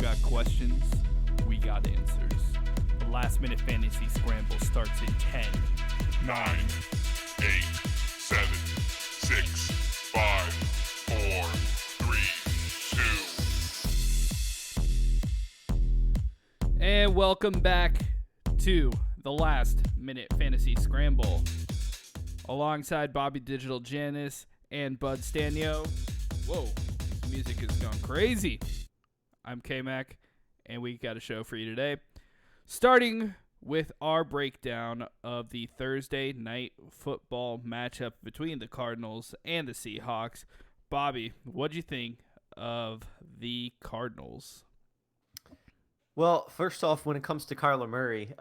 got questions, we got answers. The Last Minute Fantasy Scramble starts in 10, 9, 8, 7, 6, 5, 4, 3, 2. And welcome back to the Last Minute Fantasy Scramble. Alongside Bobby Digital Janice and Bud Stanio. Whoa, music has gone crazy. I'm K-Mac, and we got a show for you today. Starting with our breakdown of the Thursday night football matchup between the Cardinals and the Seahawks. Bobby, what'd you think of the Cardinals? Well, first off, when it comes to Kyler Murray,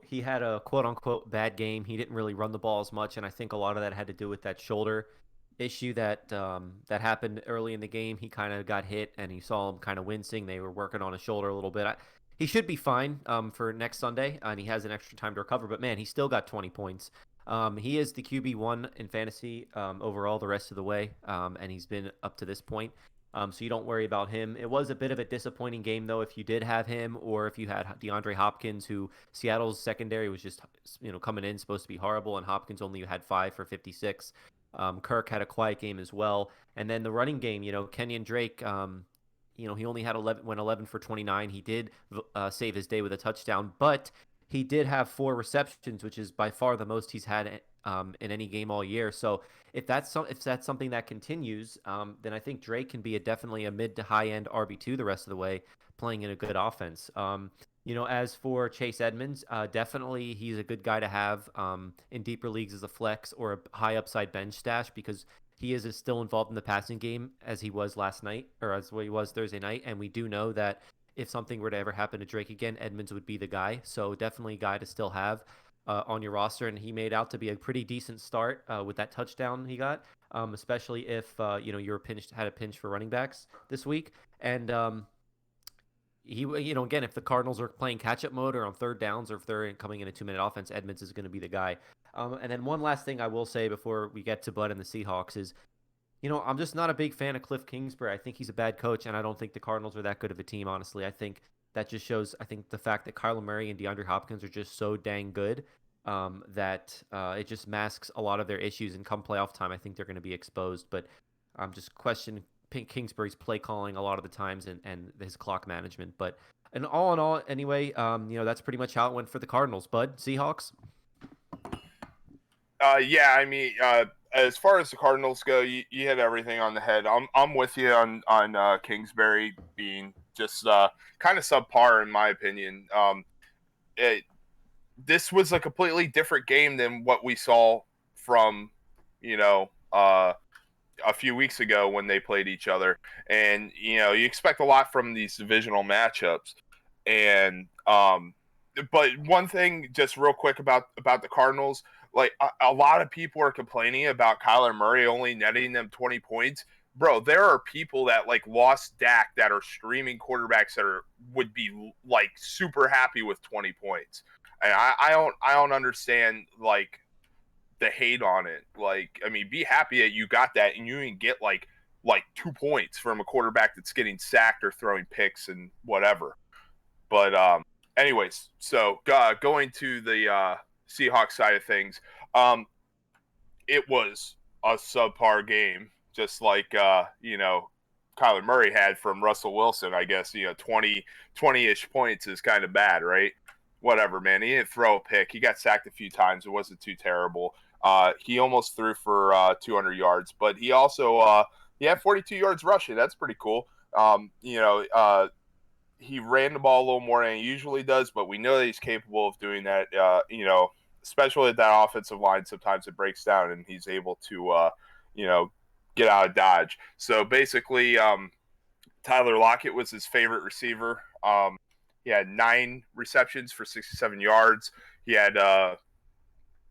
he had a quote-unquote bad game. He didn't really run the ball as much, and I think a lot of that had to do with that shoulder issue that happened early in the game. He kind of got hit, and you saw him kind of wincing. They were working on his shoulder a little bit. He should be fine for next Sunday, and he has an extra time to recover. But, man, he still got 20 points. He is the QB1 in fantasy overall the rest of the way, and he's been up to this point. So you don't worry about him. It was a bit of a disappointing game, though, if you did have him or if you had DeAndre Hopkins, who Seattle's secondary was just, coming in, supposed to be horrible, and Hopkins only had 5 for 56. Kirk had a quiet game as well. And then the running game, Kenyon Drake, he only had 11 for 29. He did save his day with a touchdown, but he did have 4 receptions, which is by far the most he's had in any game all year. So if that's something that continues, then I think Drake can be definitely a mid to high end RB2 the rest of the way, playing in a good offense. As for Chase Edmonds, definitely he's a good guy to have in deeper leagues as a flex or a high upside bench stash, because he is still involved in the passing game as he was last night, or as he was Thursday night. And we do know that if something were to ever happen to Drake again, Edmonds would be the guy. So definitely a guy to still have on your roster. And he made out to be a pretty decent start with that touchdown he got, especially if had a pinch for running backs this week. And he, again, if the Cardinals are playing catch-up mode or on third downs, or if they're coming in a 2-minute offense, Edmonds is going to be the guy. And then one last thing I will say before we get to Bud and the Seahawks is, I'm just not a big fan of Cliff Kingsbury. I think he's a bad coach, and I don't think the Cardinals are that good of a team, honestly. I think that just shows, the fact that Kyler Murray and DeAndre Hopkins are just so dang good that it just masks a lot of their issues. And come playoff time, I think they're going to be exposed. But I'm just questioning Kingsbury's play calling a lot of the times and his clock management. But and all in all, anyway, that's pretty much how it went for the Cardinals. Bud, Seahawks? As far as the Cardinals go, you hit everything on the head. I'm with you on Kingsbury being just kind of subpar in my opinion. This was a completely different game than what we saw from a few weeks ago when they played each other. And you expect a lot from these divisional matchups. And but one thing just real quick about the Cardinals, like a lot of people are complaining about Kyler Murray only netting them 20 points. Bro, there are people that like lost Dak that are streaming quarterbacks that would be like super happy with 20 points. And I don't understand like the hate on it. Like, I mean, be happy that you got that and you can get like 2 points from a quarterback that's getting sacked or throwing picks and whatever. But anyways, so going to the Seahawks side of things, it was a subpar game, just like Kyler Murray had from Russell Wilson. I guess 20-ish points is kind of bad, right? Whatever, man. He didn't throw a pick. He got sacked a few times. It wasn't too terrible. He almost threw for 200 yards, but he also he had 42 yards rushing. That's pretty cool. He ran the ball a little more than he usually does, but we know that he's capable of doing that. Especially at that offensive line, sometimes it breaks down and he's able to get out of Dodge. So basically, Tyler Lockett was his favorite receiver. He had 9 receptions for 67 yards. He had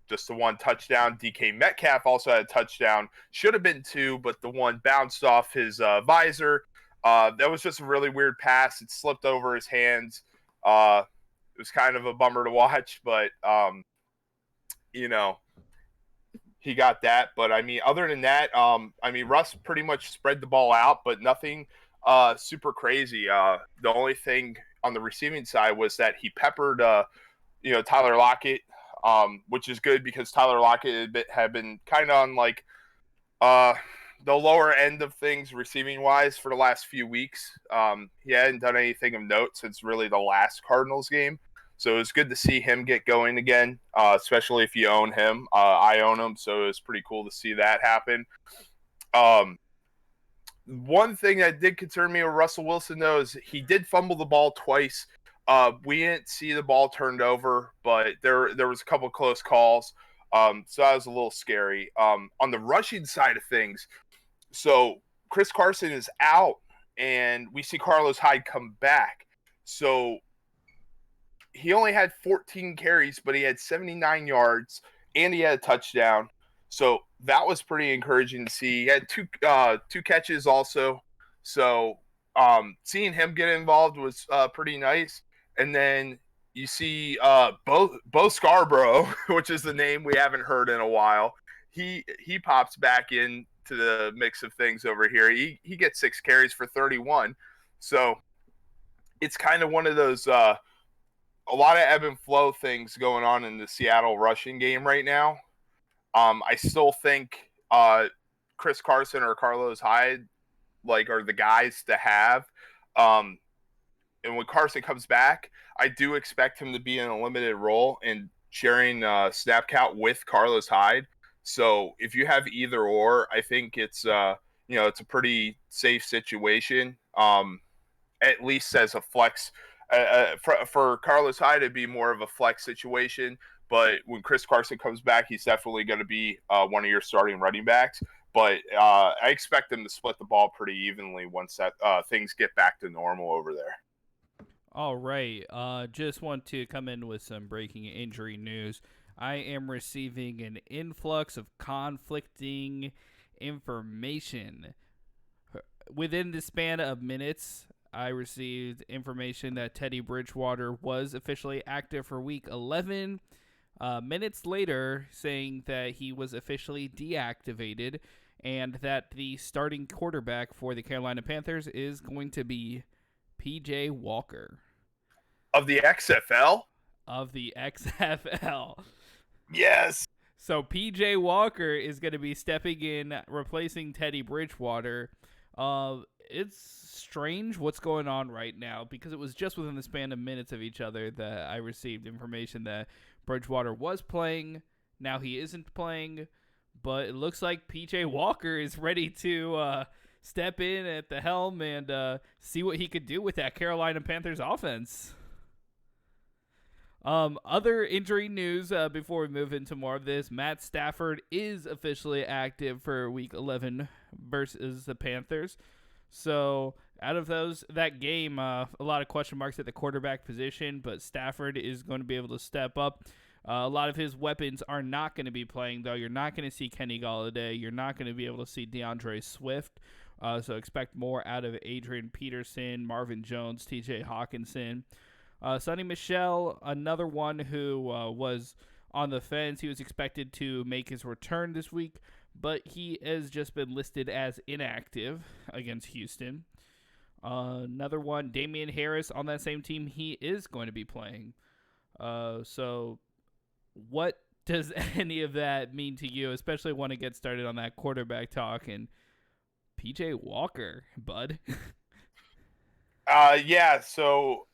just the 1 touchdown. DK Metcalf also had a touchdown. Should have been 2, but the one bounced off his visor. That was just a really weird pass. It slipped over his hands. It was kind of a bummer to watch, but, he got that. But, I mean, other than that, Russ pretty much spread the ball out, but nothing super crazy. The only thing on the receiving side was that he peppered, Tyler Lockett, which is good because Tyler Lockett had been kind of on like the lower end of things receiving wise for the last few weeks. He hadn't done anything of note since really the last Cardinals game. So it was good to see him get going again, especially if you own him. I own him, so it was pretty cool to see that happen. One thing that did concern me with Russell Wilson, though, is he did fumble the ball twice. We didn't see the ball turned over, but there was a couple close calls. So that was a little scary. On the rushing side of things, so Chris Carson is out, and we see Carlos Hyde come back. So he only had 14 carries, but he had 79 yards, and he had a touchdown. So that was pretty encouraging to see. He had two catches also. So seeing him get involved was pretty nice. And then you see Bo Scarborough, which is the name we haven't heard in a while. He pops back into the mix of things over here. He gets 6 carries for 31. So it's kind of one of those a lot of ebb and flow things going on in the Seattle rushing game right now. I still think Chris Carson or Carlos Hyde are the guys to have. And when Carson comes back, I do expect him to be in a limited role and sharing snap count with Carlos Hyde. So if you have either or, I think it's it's a pretty safe situation. At least as a flex. For Carlos Hyde, it'd be more of a flex situation. But when Chris Carson comes back, he's definitely going to be one of your starting running backs. But I expect them to split the ball pretty evenly once that things get back to normal over there. All right. Just want to come in with some breaking injury news. I am receiving an influx of conflicting information. Within the span of minutes, I received information that Teddy Bridgewater was officially active for Week 11. Minutes later, saying that he was officially deactivated and that the starting quarterback for the Carolina Panthers is going to be P.J. Walker. Of the XFL? Of the XFL. Yes. So P.J. Walker is going to be stepping in, replacing Teddy Bridgewater. It's strange what's going on right now because it was just within the span of minutes of each other that I received information that Bridgewater was playing. Now he isn't playing, but it looks like P.J. Walker is ready to step in at the helm and see what he could do with that Carolina Panthers offense. Other injury news before we move into more of this. Matt Stafford is officially active for Week 11 versus the Panthers. So out of that game, a lot of question marks at the quarterback position, but Stafford is going to be able to step up. A lot of his weapons are not going to be playing, though. You're not going to see Kenny Golladay. You're not going to be able to see DeAndre Swift. So expect more out of Adrian Peterson, Marvin Jones, TJ Hawkinson. Sonny Michel, another one who was on the fence. He was expected to make his return this week, but he has just been listed as inactive against Houston. Another one, Damian Harris on that same team. He is going to be playing. So what does any of that mean to you, especially when it gets started on that quarterback talk and P.J. Walker, bud? Yeah, so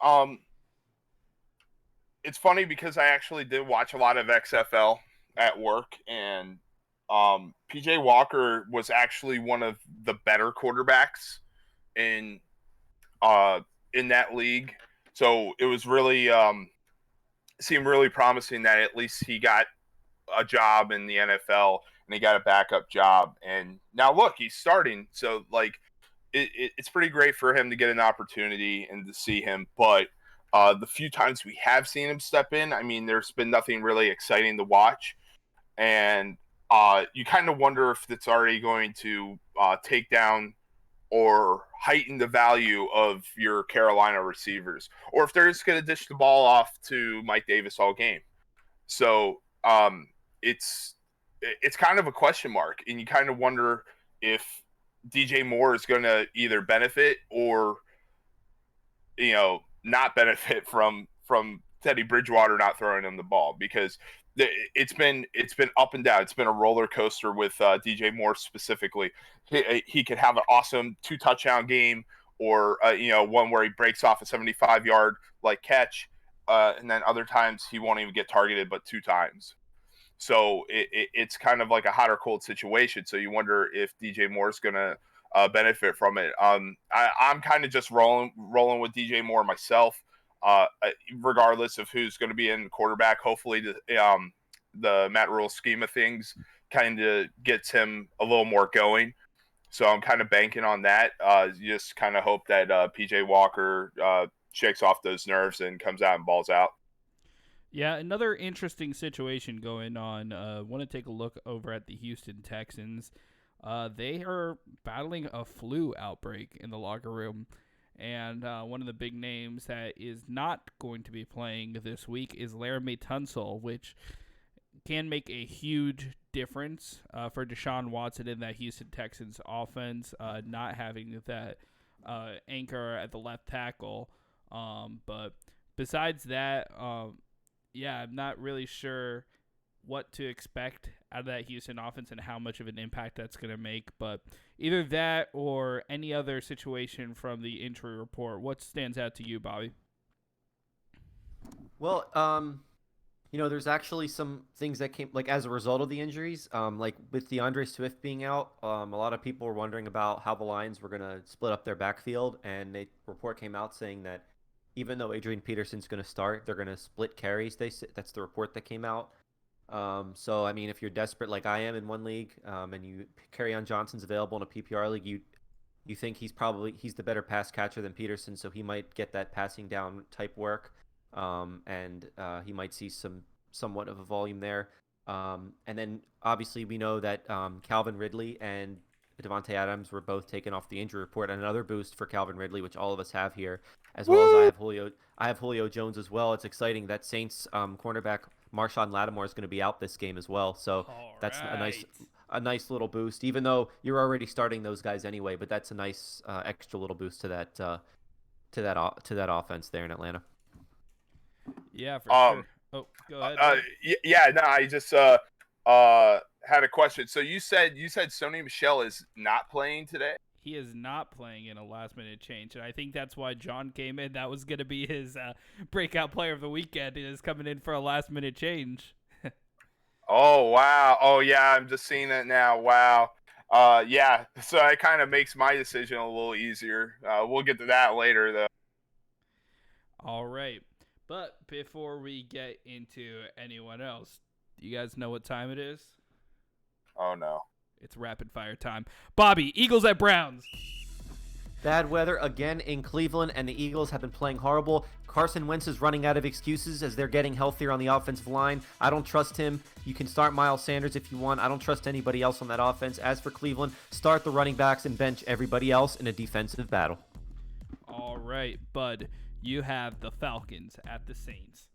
it's funny because I actually did watch a lot of XFL at work, and P.J. Walker was actually one of the better quarterbacks in that league. So it was really seemed really promising that at least he got a job in the NFL and he got a backup job. And now look, he's starting. So it's pretty great for him to get an opportunity and to see him. But the few times we have seen him step in, I mean, there's been nothing really exciting to watch. And you kind of wonder if it's already going to take down or heighten the value of your Carolina receivers, or if they're just going to dish the ball off to Mike Davis all game. So it's kind of a question mark, and you kind of wonder if DJ Moore is going to either benefit or, not benefit from Teddy Bridgewater not throwing him the ball, because it's been up and down. It's been a roller coaster with DJ Moore specifically. He could have an awesome 2-touchdown game, or one where he breaks off a 75-yard catch, and then other times he won't even get targeted but 2 times. So it's kind of like a hot or cold situation. So you wonder if DJ Moore is going to benefit from it. I'm kind of just rolling with DJ Moore myself, regardless of who's going to be in quarterback. Hopefully the Matt Rule scheme of things kind of gets him a little more going. So I'm kind of banking on that. Just kind of hope that PJ Walker shakes off those nerves and comes out and balls out. Yeah, another interesting situation going on. Want to take a look over at the Houston Texans. They are battling a flu outbreak in the locker room. And one of the big names that is not going to be playing this week is Laramie Tunsil, which can make a huge difference for Deshaun Watson in that Houston Texans offense, not having that anchor at the left tackle. But besides that, I'm not really sure what to expect out of that Houston offense and how much of an impact that's going to make. But either that or any other situation from the injury report, what stands out to you, Bobby? Well, there's actually some things that came as a result of the injuries. With DeAndre Swift being out, a lot of people were wondering about how the Lions were going to split up their backfield, and a report came out saying that even though Adrian Peterson's going to start, they're going to split carries. That's the report that came out. So, I mean, if you're desperate like I am in one league, and you Kerryon Johnson's available in a PPR league, you think he's the better pass catcher than Peterson, so he might get that passing down type work, and he might see somewhat of a volume there. And then obviously we know that Calvin Ridley and Devontae Adams were both taken off the injury report. Another boost for Calvin Ridley, which all of us have here, as well as I have Julio Jones as well. It's exciting that Saints cornerback Marshawn Lattimore is going to be out this game as well. So that's a nice little boost, even though you're already starting those guys anyway. But that's a nice extra little boost to that offense there in Atlanta. Yeah, for sure. Oh, go ahead. I just had a question. So you said Sony Michel is not playing today? He is not playing in a last-minute change, and I think that's why John came in. That was going to be his breakout player of the weekend, is coming in for a last-minute change. Oh, wow. Oh, yeah, I'm just seeing it now. Wow. So it kind of makes my decision a little easier. We'll get to that later, though. All right. But before we get into anyone else, do you guys know what time it is? Oh, no. It's rapid fire time. Bobby, Eagles at Browns. Bad weather again in Cleveland, and the Eagles have been playing horrible. Carson Wentz is running out of excuses as they're getting healthier on the offensive line. I don't trust him. You can start Miles Sanders if you want. I don't trust anybody else on that offense. As for Cleveland, start the running backs and bench everybody else in a defensive battle. All right, Bud. You have the Falcons at the Saints.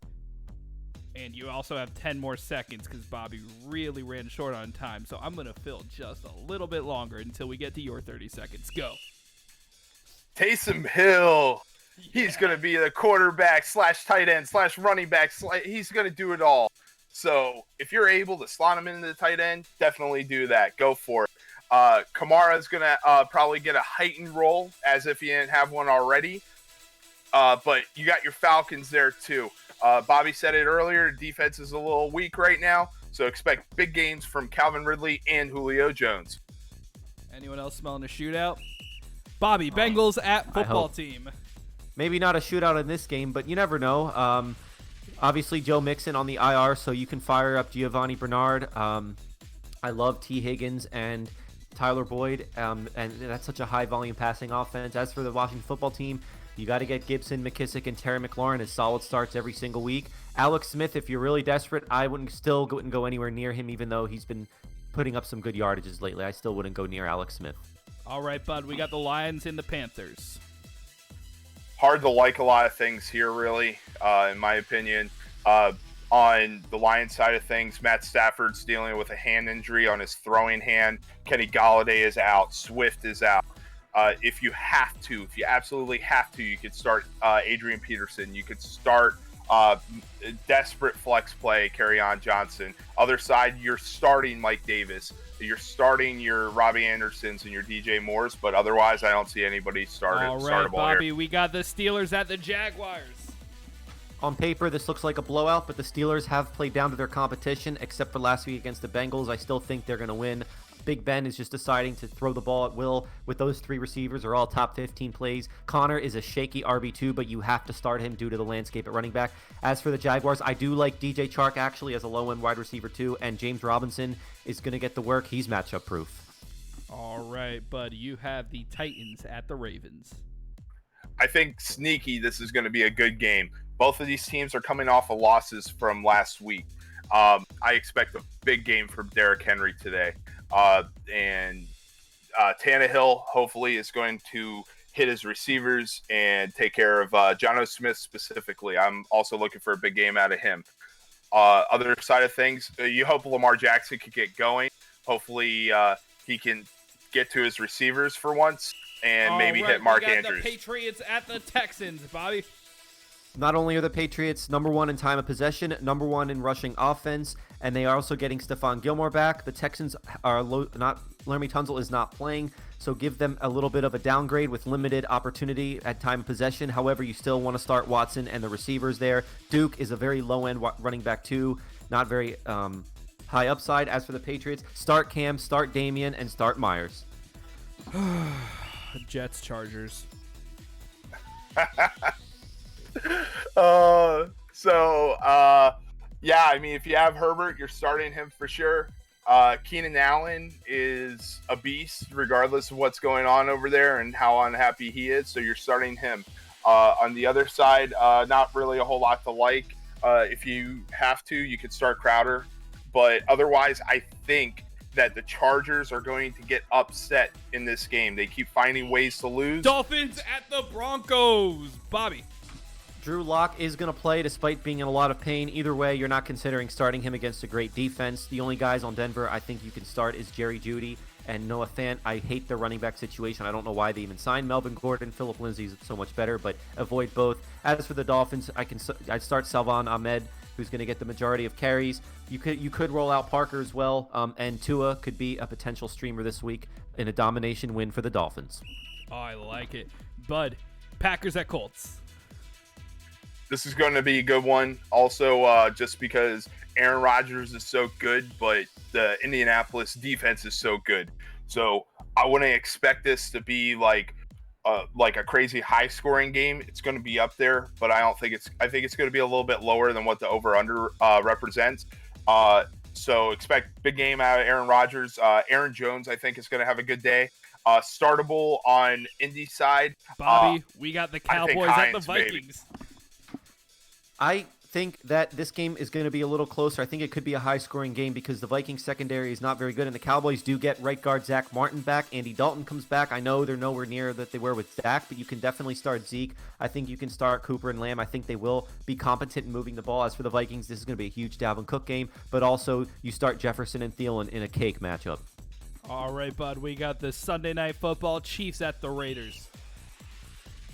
And you also have 10 more seconds because Bobby really ran short on time. So I'm going to fill just a little bit longer until we get to your 30 seconds. Go. Taysom Hill. Yeah. He's going to be the quarterback / tight end / running back. He's going to do it all. So if you're able to slot him into the tight end, definitely do that. Go for it. Kamara's going to probably get a heightened role as if he didn't have one already. But you got your Falcons there too. Bobby said it earlier, defense is a little weak right now, so expect big games from Calvin Ridley and Julio Jones. Anyone else smelling a shootout? Bobby, Bengals at football team. Maybe not a shootout in this game, but you never know. Obviously, Joe Mixon on the IR, so you can fire up Giovanni Bernard. I love T. Higgins and Tyler Boyd, and that's such a high-volume passing offense. As for the Washington football team, you got to get Gibson, McKissick, and Terry McLaurin as solid starts every single week. Alex Smith, if you're really desperate, I wouldn't go anywhere near him, even though he's been putting up some good yardages lately. I still wouldn't go near Alex Smith. All right, Bud, we got the Lions and the Panthers. Hard to like a lot of things here, really, in my opinion. on the Lions side of things, Matt Stafford's dealing with a hand injury on his throwing hand. Kenny Galladay is out. Swift is out. If you absolutely have to, you could start Adrian Peterson. You could start desperate flex play, Kerryon Johnson. Other side, you're starting Mike Davis. You're starting your Robbie Andersons and your DJ Moores, but otherwise, I don't see anybody startable All right, Bobby, here. we got the Steelers at the Jaguars. On paper, this looks like a blowout, but the Steelers have played down to their competition, except for last week against the Bengals. I still think they're going to win. Big Ben is just deciding to throw the ball at will with those 3 receivers are all top 15 plays. Connor is a shaky RB2, but you have to start him due to the landscape at running back. As for the Jaguars, I do like DJ Chark actually as a low-end wide receiver too, and James Robinson is going to get the work. He's matchup proof. All right, bud, you have the Titans at the Ravens. I think sneaky, this is going to be a good game. Both of these teams are coming off of losses from last week. I expect a big game from Derrick Henry today. And Tannehill hopefully is going to hit his receivers and take care of Jonnu Smith specifically. I'm also looking for a big game out of him. Other side of things, you hope Lamar Jackson could get going. Hopefully he can get to his receivers for once and maybe hit Mark Andrews. The Patriots at the Texans, Bobby. Not only are the Patriots number 1 in time of possession, number 1 in rushing offense, and they are also getting Stephon Gilmore back. The Texans are Laramie Tunsil is not playing, so give them a little bit of a downgrade with limited opportunity at time of possession. However, you still want to start Watson and the receivers there. Duke is a very low-end running back too, not very high upside. As for the Patriots, start Cam, start Damian, and start Myers. Jets, Chargers. Yeah, I mean, if you have Herbert, you're starting him for sure. Keenan Allen is a beast regardless of what's going on over there and how unhappy he is, so you're starting him. On the other side, not really a whole lot to like. If you have to, you could start Crowder, but otherwise I think that the Chargers are going to get upset in this game. They keep finding ways to lose. Dolphins at the Broncos, Bobby. Drew Lock is going to play despite being in a lot of pain. Either way, you're not considering starting him against a great defense. The only guys on Denver I think you can start is Jerry Jeudy and Noah Fant. I hate their running back situation. I don't know why they even signed Melvin Gordon. Phillip Lindsay's so much better, but avoid both. As for the Dolphins, I'd start Salvon Ahmed, who's going to get the majority of carries. You could roll out Parker as well, and Tua could be a potential streamer this week in a domination win for the Dolphins. Oh, I like it. Bud, Packers at Colts. This is going to be a good one. Also, just because Aaron Rodgers is so good, but the Indianapolis defense is so good. So I wouldn't expect this to be like a crazy high-scoring game. It's going to be up there, but I think it's going to be a little bit lower than what the over/under represents. So expect big game out of Aaron Rodgers. Aaron Jones, I think, is going to have a good day. Startable on Indy side. Bobby, we got the Cowboys at the Vikings. Maybe. I think that this game is going to be a little closer. I think it could be a high-scoring game because the Vikings secondary is not very good, and the Cowboys do get right guard Zach Martin back. Andy Dalton comes back. I know they're nowhere near that they were with Zach, but you can definitely start Zeke. I think you can start Cooper and Lamb. I think they will be competent in moving the ball. As for the Vikings, this is going to be a huge Dalvin Cook game, but also you start Jefferson and Thielen in a cake matchup. All right, bud. We got the Sunday Night Football Chiefs at the Raiders.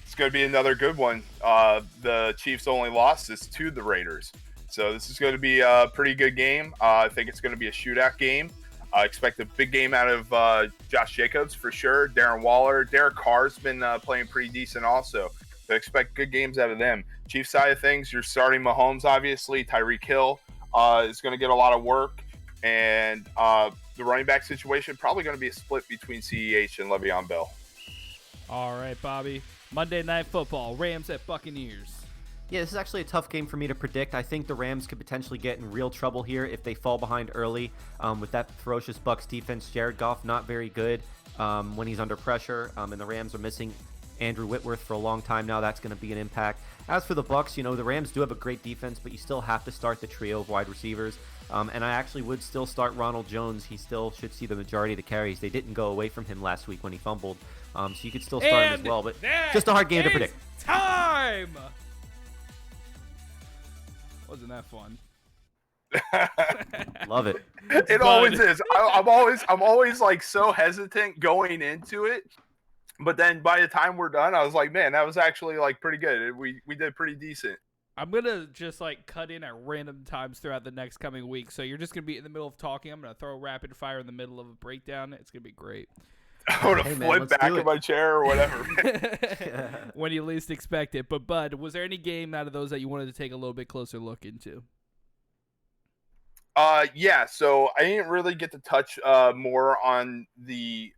It's going to be another good one. The Chiefs' only loss is to the Raiders. So this is going to be a pretty good game. I think it's going to be a shootout game. I expect a big game out of Josh Jacobs for sure. Darren Waller. Derek Carr's been playing pretty decent also. So expect good games out of them. Chiefs side of things, you're starting Mahomes, obviously. Tyreek Hill is going to get a lot of work. And the running back situation, probably going to be a split between CEH and Le'Veon Bell. All right, Bobby. Monday Night Football, Rams at Buccaneers. Yeah, this is actually a tough game for me to predict. I think the Rams could potentially get in real trouble here if they fall behind early. With that ferocious Bucs defense, Jared Goff not very good when he's under pressure, and the Rams are missing Andrew Whitworth for a long time now. That's going to be an impact. As for the Bucs, the Rams do have a great defense, but you still have to start the trio of wide receivers. And I actually would still start Ronald Jones. He still should see the majority of the carries. They didn't go away from him last week when he fumbled. So you could still start him as well, but just a hard game to predict. Time! Wasn't that fun? Love it. It Bud. always is. I'm always like so hesitant going into it, but then by the time we're done, I was like, man, that was actually like pretty good. We did pretty decent. I'm gonna just like cut in at random times throughout the next coming week. So you're just gonna be in the middle of talking. I'm gonna throw rapid fire in the middle of a breakdown. It's gonna be great. I'm gonna Hey, man, flip let's back do in it. my chair or whatever. When you least expect it. But Bud, was there any game out of those that you wanted to take a little bit closer look into? Yeah, so I didn't really get to touch more on the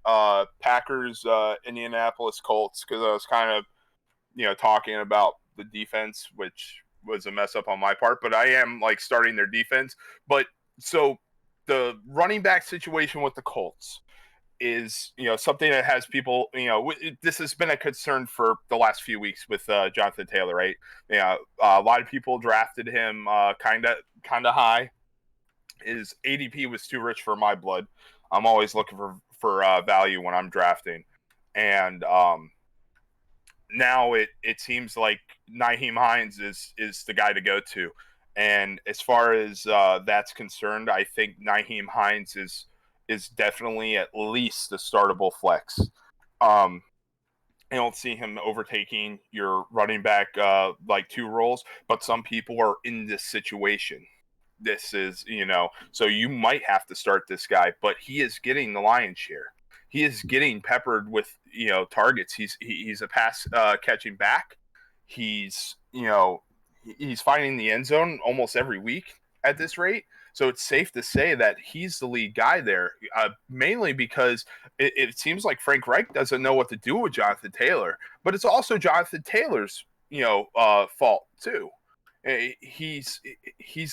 Packers Indianapolis Colts because I was kind of talking about the defense, which was a mess up on my part, but I am like starting their defense. But so the running back situation with the Colts is something that has people this has been a concern for the last few weeks with Jonathan Taylor, right? A lot of people drafted him kind of high. His ADP was too rich for my blood. I'm always looking for value when I'm drafting, and now it seems like Nyheim Hines is the guy to go to. And as far as that's concerned, I think Nyheim Hines is definitely at least a startable flex. I don't see him overtaking your running back like 2 roles, but some people are in this situation. This is, so you might have to start this guy, but he is getting the lion's share. He is getting peppered with, targets. He's a pass catching back. He's finding the end zone almost every week at this rate. So it's safe to say that he's the lead guy there, mainly because it seems like Frank Reich doesn't know what to do with Jonathan Taylor, but it's also Jonathan Taylor's, fault too. He's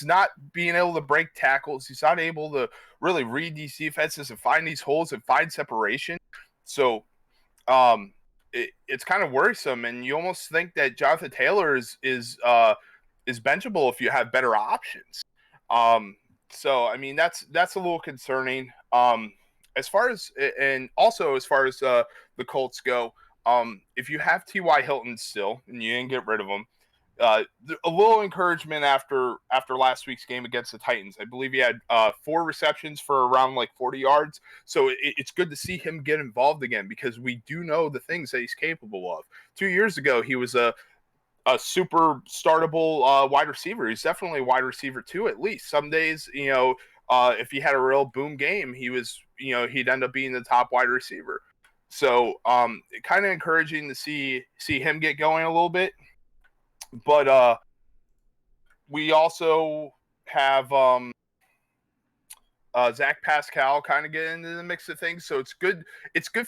not being able to break tackles. He's not able to really read these defenses and find these holes and find separation. So it's kind of worrisome, and you almost think that Jonathan Taylor is benchable if you have better options. So I mean that's a little concerning. As far as the Colts go, if you have T.Y. Hilton still and you didn't get rid of him, a little encouragement after last week's game against the Titans. I believe he had 4 receptions for around like 40 yards. So it's good to see him get involved again because we do know the things that he's capable of. 2 years ago, he was a super startable wide receiver. He's definitely a wide receiver 2 at least. Some days, if he had a real boom game, he'd end up being the top wide receiver. So kind of encouraging to see him get going a little bit. But we also have Zach Pascal kind of get into the mix of things. So it's good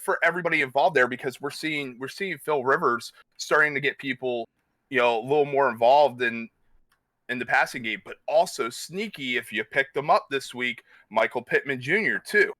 for everybody involved there because we're seeing Phil Rivers starting to get people, a little more involved in the passing game, but also sneaky if you picked them up this week, Michael Pittman Jr. too,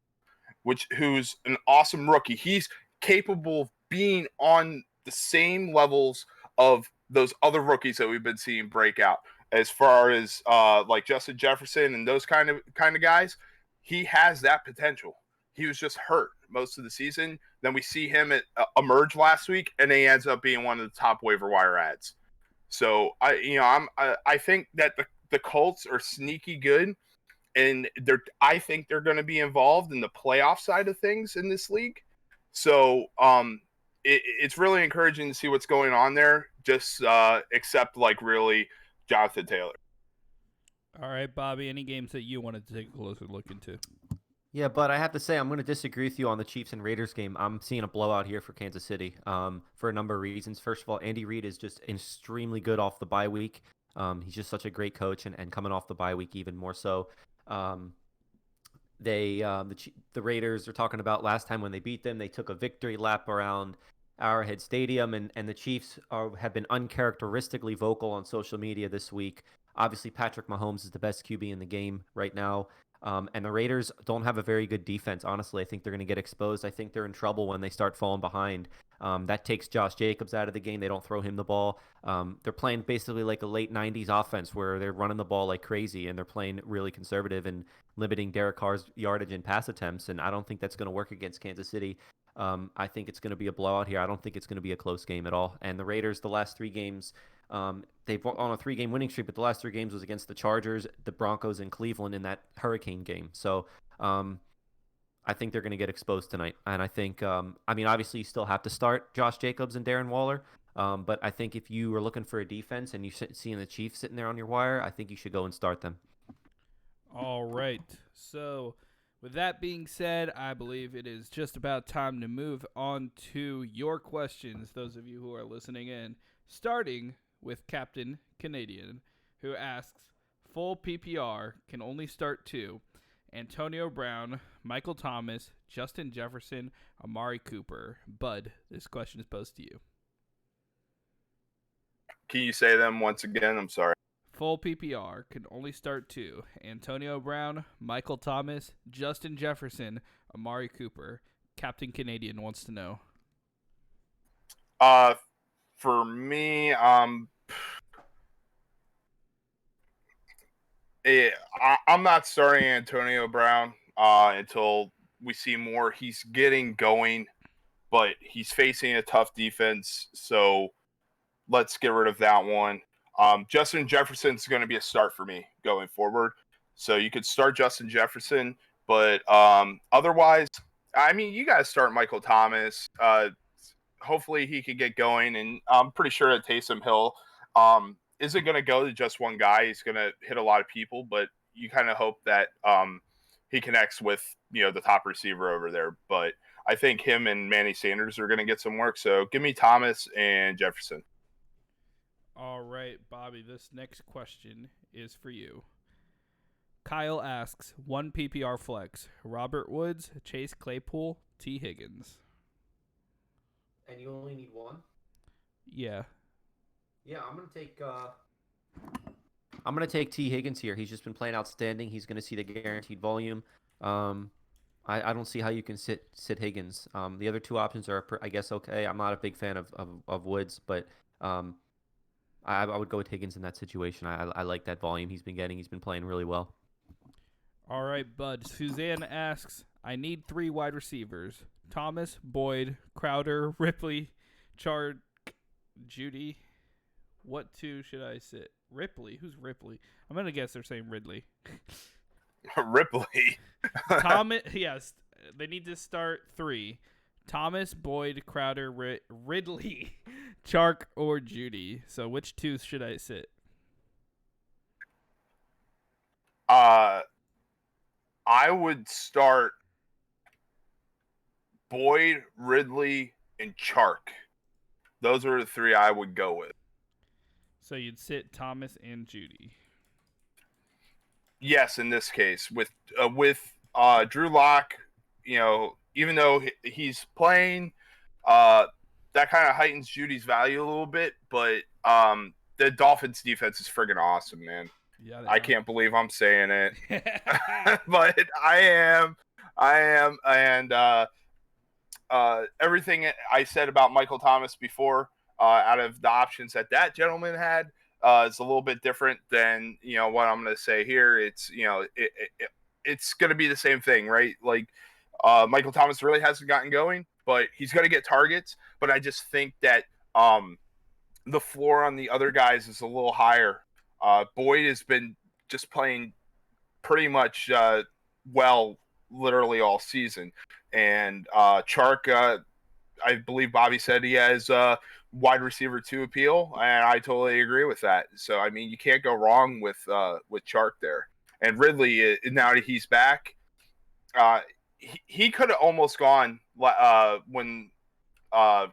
who's an awesome rookie. He's capable of being on the same levels of those other rookies that we've been seeing break out. As far as like Justin Jefferson and those kind of guys, he has that potential. He was just hurt most of the season. Then we see him emerge last week, and he ends up being one of the top waiver wire ads. So I think that the Colts are sneaky good, and I think they're going to be involved in the playoff side of things in this league. So it's really encouraging to see what's going on there. Just except like really Jonathan Taylor. All right, Bobby, any games that you wanted to take a closer look into? Yeah, but I have to say I'm going to disagree with you on the Chiefs and Raiders game. I'm seeing a blowout here for Kansas City for a number of reasons. First of all, Andy Reid is just extremely good off the bye week. He's just such a great coach, and coming off the bye week even more so. The Raiders are talking about last time when they beat them, they took a victory lap around Arrowhead Stadium, and the Chiefs have been uncharacteristically vocal on social media this week. Obviously, Patrick Mahomes is the best QB in the game right now. And the Raiders don't have a very good defense. Honestly, I think they're going to get exposed. I think they're in trouble when they start falling behind. That takes Josh Jacobs out of the game. They don't throw him the ball. They're playing basically like a late 90s offense where they're running the ball like crazy, and they're playing really conservative and limiting Derek Carr's yardage and pass attempts. And I don't think that's going to work against Kansas City. I think it's going to be a blowout here. I don't think it's going to be a close game at all. And the Raiders, the last 3 games, They've on a 3-game winning streak, but the last 3 games was against the Chargers, the Broncos, and Cleveland in that Hurricane game. So I think they're going to get exposed tonight. And I think, obviously you still have to start Josh Jacobs and Darren Waller. But I think if you were looking for a defense and you're seeing the Chiefs sitting there on your wire, I think you should go and start them. All right. So, with that being said, I believe it is just about time to move on to your questions, those of you who are listening in, starting with Captain Canadian, who asks, full PPR can only start 2. Antonio Brown, Michael Thomas, Justin Jefferson, Amari Cooper. Bud, this question is posed to you. Can you say them once again? I'm sorry. Full PPR can only start 2. Antonio Brown, Michael Thomas, Justin Jefferson, Amari Cooper. Captain Canadian wants to know. For me, I'm not starting Antonio Brown until we see more. He's getting going, but he's facing a tough defense, so let's get rid of that one. Justin Jefferson's going to be a start for me going forward. So you could start Justin Jefferson, but otherwise, you guys start Michael Thomas. Hopefully he can get going, and I'm pretty sure that Taysom Hill isn't going to go to just one guy. He's going to hit a lot of people, but you kind of hope that he connects with the top receiver over there. But I think him and Manny Sanders are going to get some work. So give me Thomas and Jefferson. All right, Bobby, this next question is for you. Kyle asks, 1 PPR flex, Robert Woods, Chase Claypool, T. Higgins. And you only need 1? Yeah. Yeah, I'm gonna take T. Higgins here. He's just been playing outstanding. He's gonna see the guaranteed volume. I don't see how you can sit Higgins. The other 2 options are, I guess, okay. I'm not a big fan of Woods, but I would go with Higgins in that situation. I like that volume he's been getting. He's been playing really well. All right, Bud. Suzanne asks, I need 3 wide receivers. Thomas, Boyd, Crowder, Ripley, Chark, Judy. What 2 should I sit? Ripley? Who's Ripley? I'm going to guess they're saying Ridley. Ripley. Thomas, yes. They need to start 3. Thomas, Boyd, Crowder, Ridley, Chark, or Judy. So which 2 should I sit? I would start Boyd, Ridley, and Chark. Those are the 3 I would go with. So you'd sit Thomas and Judy. Yes, in this case with Drew Lock, even though he's playing, that kind of heightens Judy's value a little bit. But the Dolphins' defense is friggin' awesome, man. Yeah, I can't believe I'm saying it, but I am, and everything I said about Michael Thomas before, out of the options that gentleman had, is a little bit different than what I'm going to say here. It's it's going to be the same thing, right? Like Michael Thomas really hasn't gotten going, but he's going to get targets. But I just think that the floor on the other guys is a little higher. Boyd has been just playing pretty much well, literally all season, and Chark, I believe Bobby said he has wide receiver 2 appeal, and I totally agree with that. So you can't go wrong with Chark there. And Ridley, now that he's back, he could have almost gone when a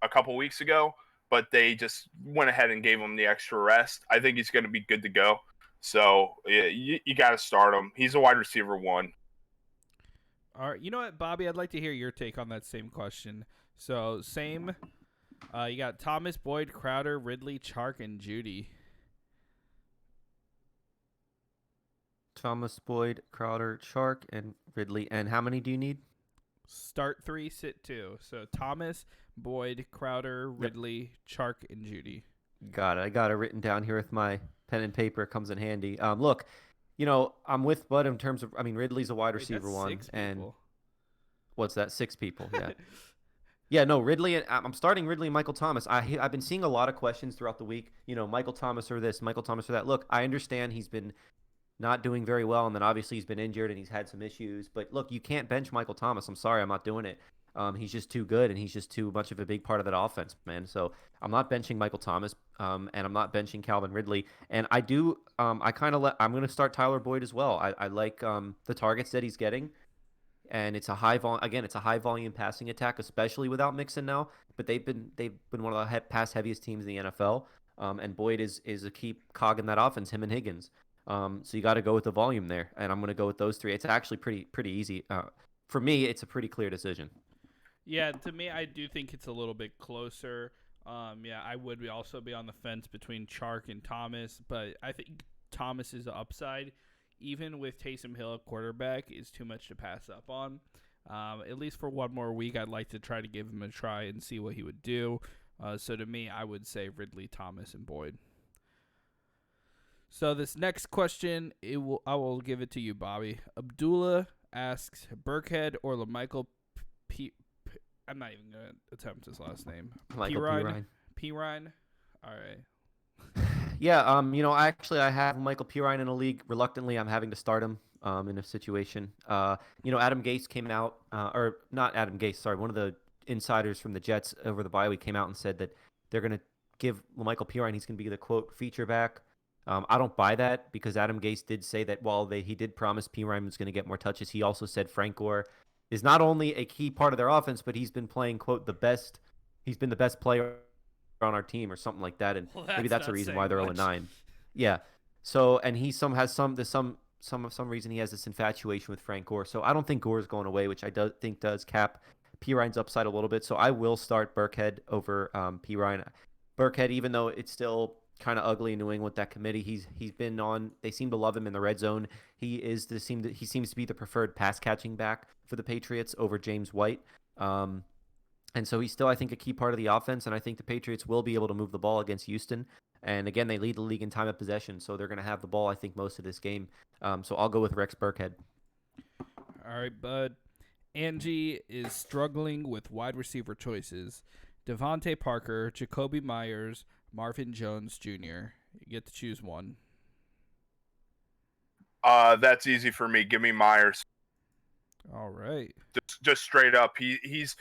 couple weeks ago, but they just went ahead and gave him the extra rest. I think he's going to be good to go. So yeah, you got to start him. He's a wide receiver 1. All right, you know what, Bobby? I'd like to hear your take on that same question. So same. You got Thomas, Boyd, Crowder, Ridley, Chark, and Judy. Thomas, Boyd, Crowder, Chark, and Ridley. And how many do you need? Start 3, sit 2. So Thomas, Boyd, Crowder, Ridley, Chark, and Judy. Got it. I got it written down here with my pen and paper. It comes in handy. Look, I'm with Bud in terms of, Ridley's a wide receiver 1. And what's that? 6 people. Yeah. Yeah, no, Ridley. I'm starting Ridley and Michael Thomas. I've been seeing a lot of questions throughout the week. Michael Thomas or this, Michael Thomas or that. Look, I understand he's been not doing very well, and then obviously he's been injured and he's had some issues. But look, you can't bench Michael Thomas. I'm sorry, I'm not doing it. He's just too good, and he's just too much of a big part of that offense, man. So I'm not benching Michael Thomas, and I'm not benching Calvin Ridley. And I do, I'm going to start Tyler Boyd as well. I like the targets that he's getting. And it's a it's a high volume passing attack, especially without Mixon now. But they've been one of the pass heaviest teams in the NFL. And Boyd is a key cog in that offense. Him and Higgins. So you got to go with the volume there, and I'm going to go with those three. It's actually pretty easy. For me, it's a pretty clear decision. Yeah, to me, I do think it's a little bit closer. Yeah, I would also be on the fence between Chark and Thomas, but I think Thomas is the upside. Even with Taysom Hill at quarterback, is too much to pass up on. At least for one more week, I'd like to try to give him a try and see what he would do. So to me, I would say Ridley, Thomas, and Boyd. So this next question, I will give it to you, Bobby. Abdullah asks, Burkhead or LaMichael I'm not even going to attempt his last name. Pirine? All right. Yeah, I have Michael Pirine in a league. Reluctantly, I'm having to start him in a situation. Adam Gase came out, or not Adam Gase, sorry, one of the insiders from the Jets over the bye week came out and said that they're going to give Michael Pirine, he's going to be the, quote, feature back. I don't buy that because Adam Gase did say that while he did promise Pirine was going to get more touches, he also said Frank Gore is not only a key part of their offense, but he's been playing, quote, he's been the best player on our team or something like that, and maybe that's a reason why they're 0-9. Yeah. So, and he there's some reason he has this infatuation with Frank Gore. So I don't think Gore is going away, which I think does cap Pirine's upside a little bit. So I will start Burkhead over Pirine. Burkhead, even though it's still kind of ugly in New England with that committee, he's been on. They seem to love him in the red zone. He seems to be the preferred pass catching back for the Patriots over James White. And so he's still, I think, a key part of the offense, and I think the Patriots will be able to move the ball against Houston. And again, they lead the league in time of possession, so they're going to have the ball, I think, most of this game. So I'll go with Rex Burkhead. All right, bud. Angie is struggling with wide receiver choices. Devontae Parker, Jacoby Myers, Marvin Jones Jr. You get to choose one. That's easy for me. Give me Myers. All right. Just straight up. He's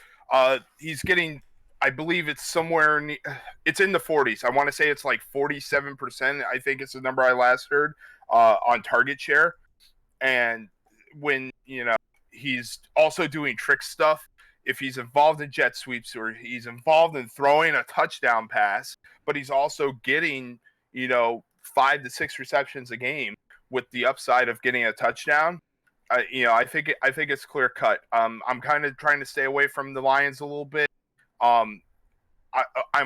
getting, I believe it's somewhere it's in the 40s. I want to say it's like 47%. I think it's the number I last heard on target share. And when, he's also doing trick stuff, if he's involved in jet sweeps or he's involved in throwing a touchdown pass, but he's also getting, 5 to 6 receptions a game with the upside of getting a touchdown. I think it's clear cut. I'm kind of trying to stay away from the Lions a little bit. I'm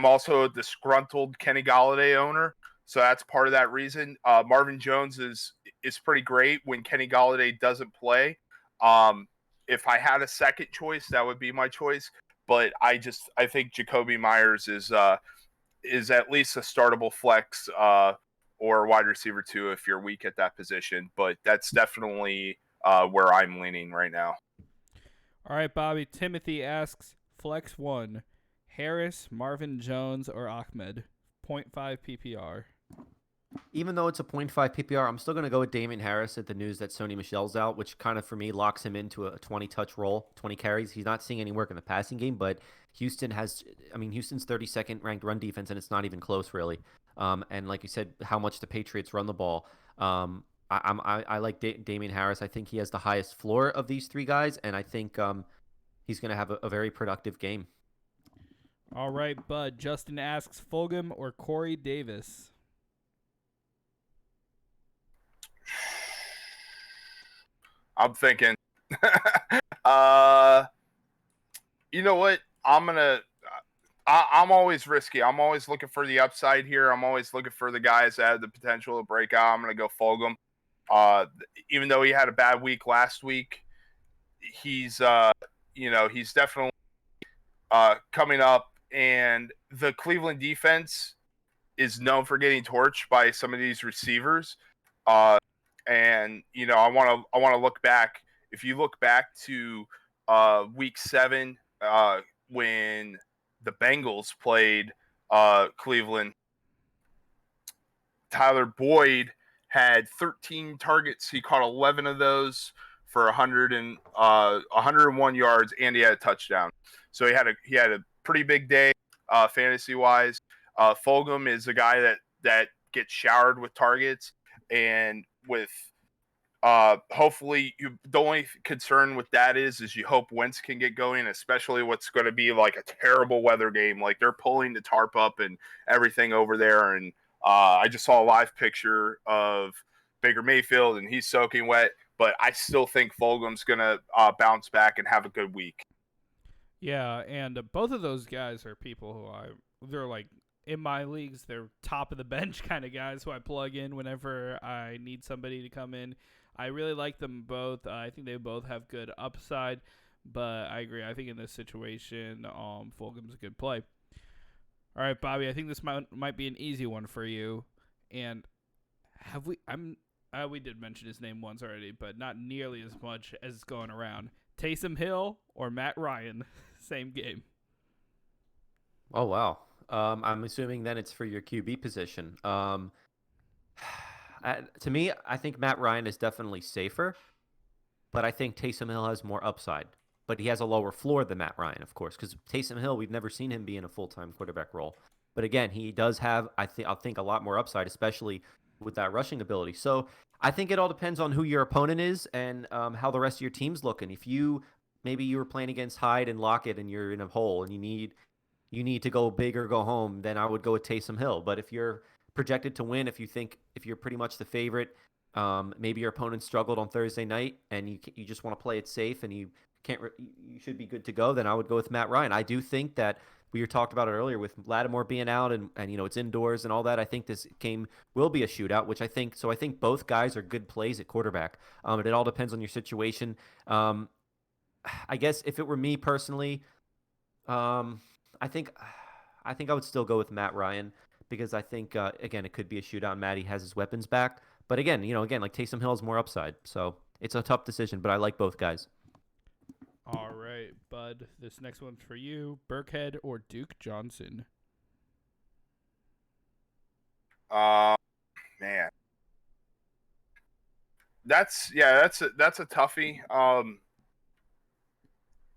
also a disgruntled Kenny Golladay owner, so that's part of that reason. Marvin Jones is pretty great when Kenny Golladay doesn't play. If I had a second choice, that would be my choice. But I think Jacoby Myers is at least a startable flex or wide receiver 2 if you're weak at that position. But that's definitely where I'm leaning right now. All right, Bobby. Timothy asks, flex 1, Harris, Marvin Jones, or Ahmed, 0.5 PPR. Even though it's a 0.5 PPR, I'm still going to go with Damian Harris at the news that Sony Michel's out, which kind of, for me, locks him into a 20-touch role, 20 carries. He's not seeing any work in the passing game, but Houston's 32nd ranked run defense, and it's not even close, really. And like you said, how much the Patriots run the ball. I like Damian Harris. I think he has the highest floor of these three guys, and I think he's going to have a very productive game. All right, bud. Justin asks, Fulgham or Corey Davis? I'm thinking, you know what? I'm always risky. I'm always looking for the upside here. I'm always looking for the guys that have the potential to break out. I'm going to go Fulgham. Even though he had a bad week last week, he's definitely coming up. And the Cleveland defense is known for getting torched by some of these receivers. And I want to look back. If you look back to week 7, when the Bengals played Cleveland. Tyler Boyd had 13 targets. He caught 11 of those for 101 yards, and he had a touchdown. So he had a pretty big day fantasy wise. Fulgham is a guy that gets showered with targets, and with hopefully the only concern with that is you hope Wentz can get going, especially what's going to be like a terrible weather game. Like they're pulling the tarp up and everything over there, and I just saw a live picture of Baker Mayfield, and he's soaking wet. But I still think Fulgham's going to bounce back and have a good week. Yeah, and both of those guys are people who they're like, in my leagues, they're top of the bench kind of guys who I plug in whenever I need somebody to come in. I really like them both. I think they both have good upside, but I agree. I think in this situation, Fulgham's a good play. All right, Bobby, I think this might be an easy one for you. And we did mention his name once already, but not nearly as much as going around. Taysom Hill or Matt Ryan, same game. Oh, wow. I'm assuming then it's for your QB position. To me, I think Matt Ryan is definitely safer, but I think Taysom Hill has more upside. But he has a lower floor than Matt Ryan, of course, because Taysom Hill, we've never seen him be in a full-time quarterback role. But again, he does have, I think, a lot more upside, especially with that rushing ability. So I think it all depends on who your opponent is and how the rest of your team's looking. If maybe you were playing against Hyde and Lockett and you're in a hole and you need to go big or go home, then I would go with Taysom Hill. But if you're projected to win, if you're pretty much the favorite, maybe your opponent struggled on Thursday night and you just want to play it safe and you should be good to go, then I would go with Matt Ryan. I do think that we were talked about it earlier with Lattimore being out and it's indoors and all that. I think this game will be a shootout, I think both guys are good plays at quarterback. It all depends on your situation. I guess if it were me personally, I think I would still go with Matt Ryan because I think again it could be a shootout. Matty has his weapons back, but again like Taysom Hill has more upside, so it's a tough decision. But I like both guys. All right, Bud. This next one's for you: Burkhead or Duke Johnson? Man, that's a toughie.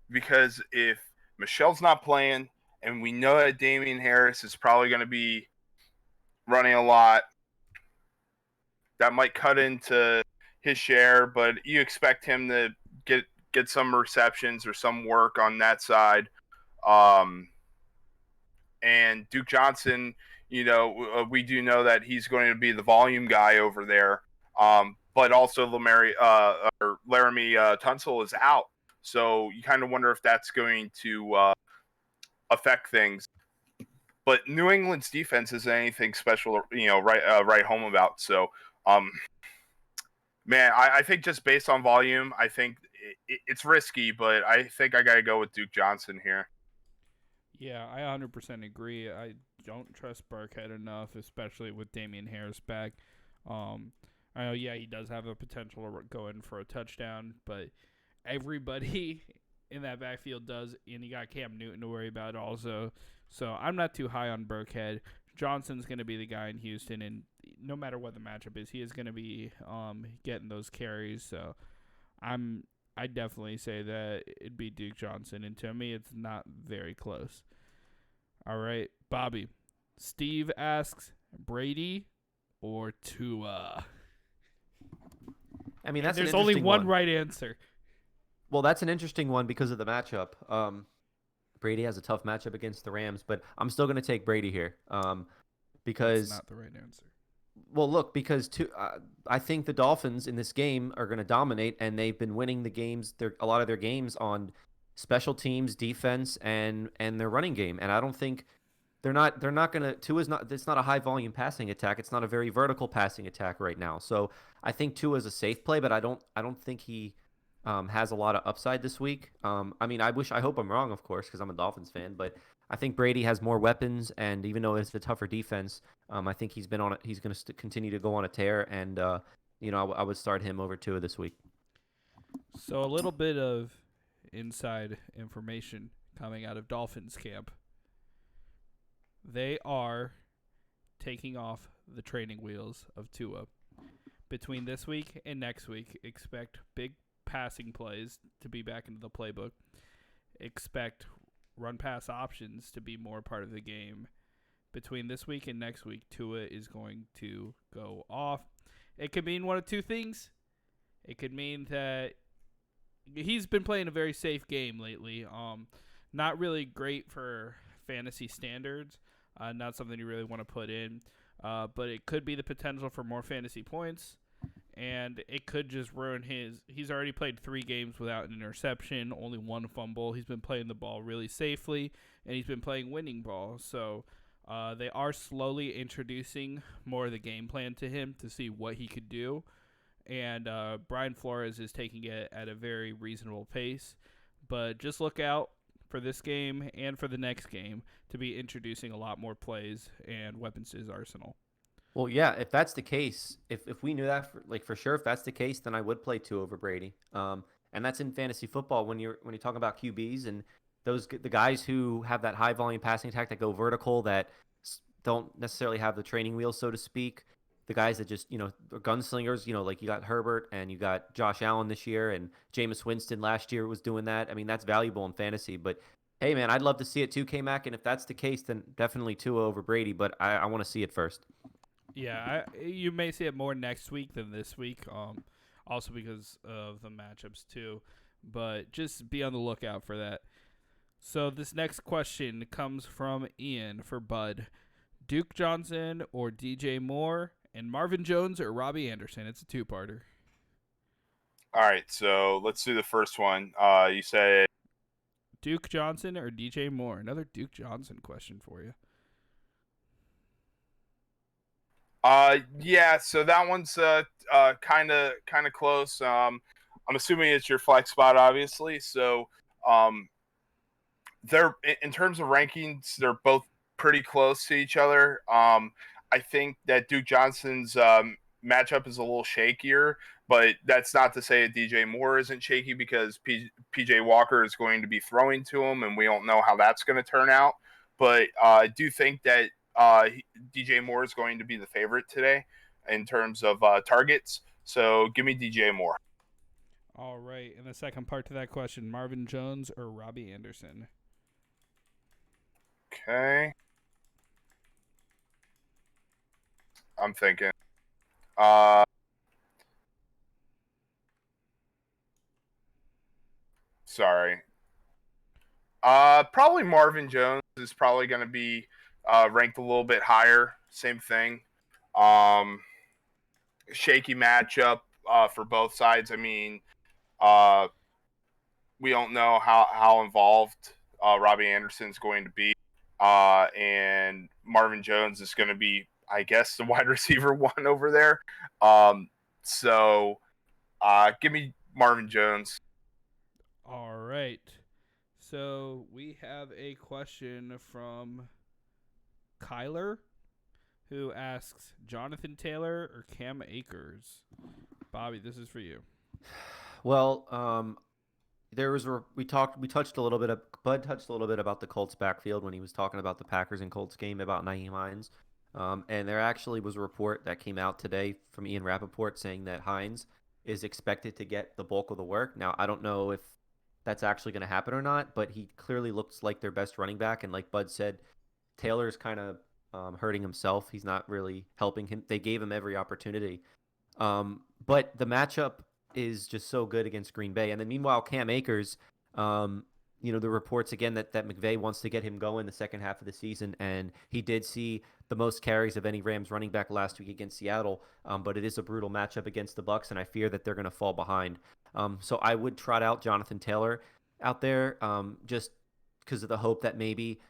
Because if Michelle's not playing, and we know that Damian Harris is probably going to be running a lot, that might cut into his share, but you expect him to get some receptions or some work on that side. And Duke Johnson, we do know that he's going to be the volume guy over there. But also Laramie Tunsil is out. So you kind of wonder if that's going to affect things. But New England's defense isn't anything special, right home about. So, man, I think just based on volume, I think it's risky, but I think I got to go with Duke Johnson here. Yeah, I 100% agree. I don't trust Burkhead enough, especially with Damian Harris back. I know, he does have a potential to go in for a touchdown, but everybody in that backfield does, and you got Cam Newton to worry about also. So I'm not too high on Burkhead. Johnson's going to be the guy in Houston, and no matter what the matchup is, he is going to be getting those carries. So I definitely say that it'd be Duke Johnson, and to me, it's not very close. All right, Bobby. Steve asks, Brady or Tua? I mean, there's only one right answer. Well, that's an interesting one because of the matchup. Brady has a tough matchup against the Rams, but I'm still going to take Brady here because that's not the right answer. Well, look, because I think the Dolphins in this game are going to dominate, and they've been winning the games. A lot of their games on special teams, defense, and their running game. And I don't think they're not going to. Tua's not. It's not a high volume passing attack. It's not a very vertical passing attack right now. So I think Tua is a safe play, but I don't think he has a lot of upside this week. I mean, I hope I'm wrong, of course, because I'm a Dolphins fan, but I think Brady has more weapons, and even though it's a tougher defense, I think he's been on it. He's going to continue to go on a tear, and I would start him over Tua this week. So a little bit of inside information coming out of Dolphins camp. They are taking off the training wheels of Tua. Between this week and next week, expect big passing plays to be back into the playbook. Expect run-pass options to be more part of the game. Between this week and next week, Tua is going to go off. It could mean one of two things. It could mean that he's been playing a very safe game lately. Not really great for fantasy standards. Not something you really want to put in. But it could be the potential for more fantasy points. And it could just ruin his. He's already played 3 games without an interception, only 1 fumble. He's been playing the ball really safely, and he's been playing winning ball. So they are slowly introducing more of the game plan to him to see what he could do. And Brian Flores is taking it at a very reasonable pace. But just look out for this game and for the next game to be introducing a lot more plays and weapons to his arsenal. Well, yeah, if that's the case, if we knew that for sure, if that's the case, then I would play 2 over Brady. And that's in fantasy football when you're talking about QBs and the guys who have that high volume passing attack that go vertical that don't necessarily have the training wheels, so to speak. The guys that just, are gunslingers, like you got Herbert and you got Josh Allen this year and Jameis Winston last year was doing that. I mean, that's valuable in fantasy. But, hey, man, I'd love to see it too, K-Mac. And if that's the case, then definitely Tua over Brady. But I want to see it first. Yeah, you may see it more next week than this week, also because of the matchups too. But just be on the lookout for that. So this next question comes from Ian for Bud. Duke Johnson or DJ Moore, and Marvin Jones or Robbie Anderson? It's a 2-parter. All right, so let's do the first one. You said Duke Johnson or DJ Moore? Another Duke Johnson question for you. Yeah, so that one's kind of close. I'm assuming it's your flex spot, obviously. So, they're in terms of rankings, they're both pretty close to each other. I think that Duke Johnson's matchup is a little shakier, but that's not to say that DJ Moore isn't shaky because PJ Walker is going to be throwing to him, and we don't know how that's going to turn out. But I do think that DJ Moore is going to be the favorite today in terms of targets. So give me DJ Moore. All right. And the second part to that question, Marvin Jones or Robbie Anderson? Okay. I'm thinking. Sorry. Probably Marvin Jones is probably going to be ranked a little bit higher. Same thing. Shaky matchup for both sides. I mean, we don't know how involved Robbie Anderson's going to be. And Marvin Jones is going to be, I guess, the wide receiver 1 over there. So give me Marvin Jones. All right. So we have a question from Kyler, who asks Jonathan Taylor or Cam Akers. Bobby, this is for you. Well, Bud touched a little bit about the Colts backfield when he was talking about the Packers and Colts game about Nyheim Hines. And there actually was a report that came out today from Ian Rappaport saying that Hines is expected to get the bulk of the work. Now, I don't know if that's actually going to happen or not, but he clearly looks like their best running back. And like Bud said, Taylor's kind of hurting himself. He's not really helping him. They gave him every opportunity. But the matchup is just so good against Green Bay. And then meanwhile, Cam Akers, the reports again that McVay wants to get him going the second half of the season. And he did see the most carries of any Rams running back last week against Seattle. But it is a brutal matchup against the Bucs, and I fear that they're going to fall behind. So I would trot out Jonathan Taylor out there just because of the hope that maybe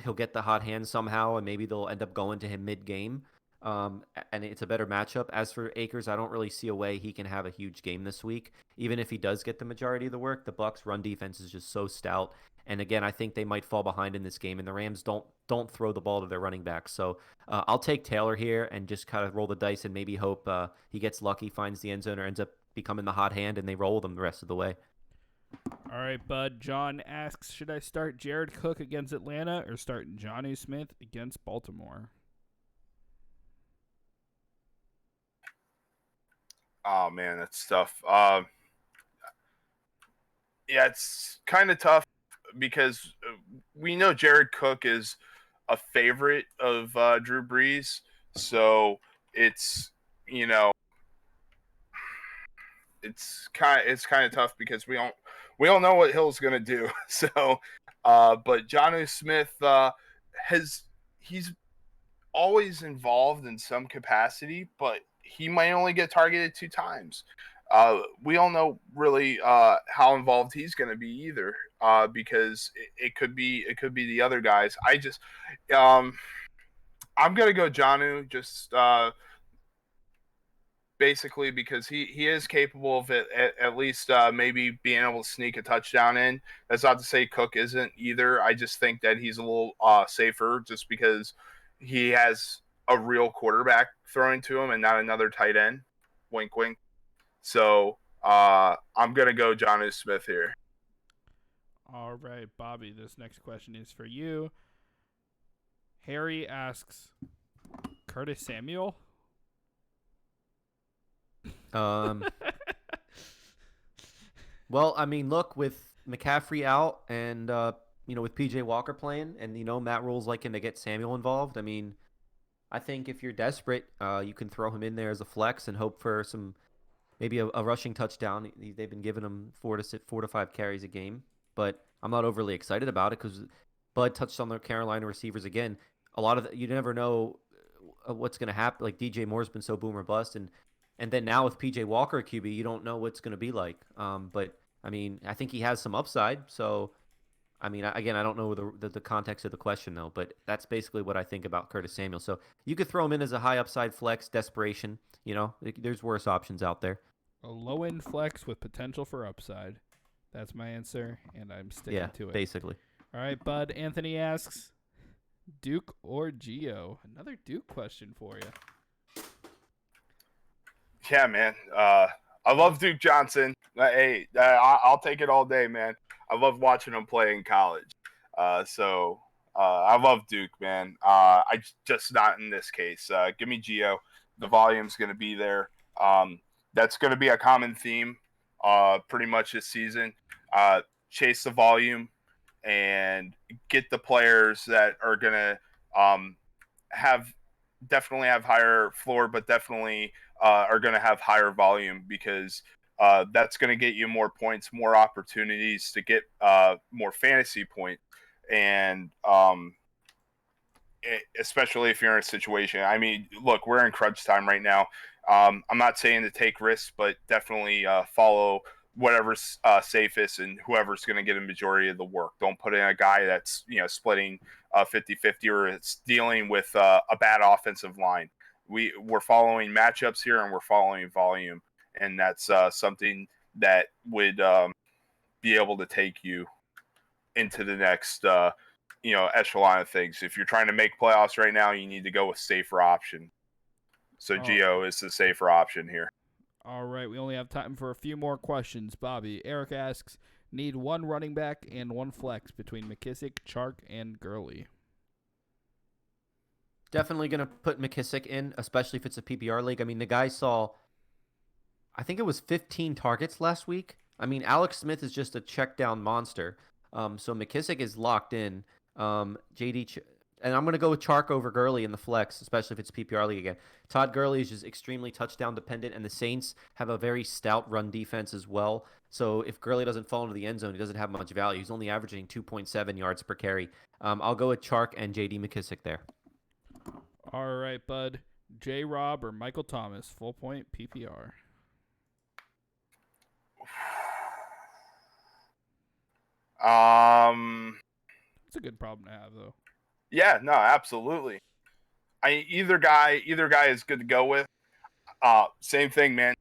he'll get the hot hand somehow, and maybe they'll end up going to him mid-game. And it's a better matchup. As for Akers, I don't really see a way he can have a huge game this week. Even if he does get the majority of the work, the Bucs' run defense is just so stout. And again, I think they might fall behind in this game, and the Rams don't throw the ball to their running back. So I'll take Taylor here and just kind of roll the dice and maybe hope he gets lucky, finds the end zone, or ends up becoming the hot hand, and they roll them the rest of the way. All right, Bud. John asks, should I start Jared Cook against Atlanta or start Jonnu Smith against Baltimore? Oh man, that's tough. Yeah, it's kind of tough because we know Jared Cook is a favorite of Drew Brees, so it's you know it's kind of tough because we don't know what Hill's gonna do. So, but Jonnu Smith has he's always involved in some capacity, but he might only get targeted 2 times. We don't know really how involved he's going to be either, because it could be the other guys. Um, I'm going to go Jonnu just basically because he is capable of it at least maybe being able to sneak a touchdown in. That's not to say Cook isn't either. I just think that he's a little safer just because he has a real quarterback throwing to him and not another tight end. Wink, wink. So I'm gonna go Jonnu Smith here. All right, Bobby, this next question is for you. Harry asks, Curtis Samuel? Well, I mean, look, with McCaffrey out and with PJ Walker playing, and Matt Rule's liking to get Samuel involved. I mean, I think if you're desperate, you can throw him in there as a flex and hope for maybe a rushing touchdown. They've been giving him 4 to 5 carries a game, but I'm not overly excited about it because Bud touched on the Carolina receivers again. You never know what's going to happen. Like DJ Moore's been so boom or bust, and then now with PJ Walker at QB, you don't know what's going to be like. But I mean, I think he has some upside. So I mean, again, I don't know the context of the question though, but that's basically what I think about Curtis Samuel. So you could throw him in as a high upside flex, desperation. There's worse options out there. A low end flex with potential for upside. That's my answer, and I'm sticking to it. Basically. All right, Bud. Anthony asks, Duke or Geo? Another Duke question for you. Yeah, man. I love Duke Johnson. Hey, I'll take it all day, man. I love watching him play in college. So I love Duke, man. I just not in this case. Give me Geo. The volume's going to be there. That's going to be a common theme pretty much this season. Chase the volume and get the players that are going to definitely have higher floor, but definitely are going to have higher volume because that's going to get you more points, more opportunities to get more fantasy points. And especially if you're in a situation. I mean, look, we're in crunch time right now. I'm not saying to take risks, but definitely follow whatever's safest and whoever's going to get a majority of the work. Don't put in a guy that's splitting 50-50 or it's dealing with a bad offensive line. We're following matchups here and we're following volume, and that's something that would be able to take you into the next echelon of things. If you're trying to make playoffs right now, you need to go with safer option. So Geo is the safer option here. All right, we only have time for a few more questions. Bobby, Eric asks, need one running back and one flex between McKissick, Chark, and Gurley. Definitely going to put McKissick in, especially if it's a PPR league. I mean, the guy saw, I think it was 15 targets last week. I mean, Alex Smith is just a check down monster. So McKissick is locked in. And I'm going to go with Chark over Gurley in the flex, especially if it's PPR league again. Todd Gurley is just extremely touchdown dependent, and the Saints have a very stout run defense as well. So if Gurley doesn't fall into the end zone, he doesn't have much value. He's only averaging 2.7 yards per carry. I'll go with Chark and J.D. McKissick there. All right, Bud. J-Rob or Michael Thomas, full point PPR. It's a good problem to have, though. Yeah, no, absolutely. Either guy is good to go with. Same thing, man.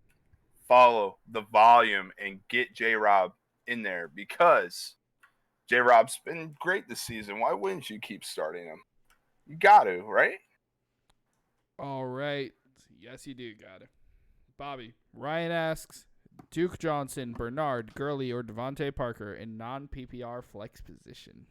Follow the volume and get J-Rob in there because J-Rob's been great this season. Why wouldn't you keep starting him? You got to, right? All right. Yes, you do got it. Bobby, Ryan asks, Duke Johnson, Bernard, Gurley, or Devontae Parker in non-PPR flex position.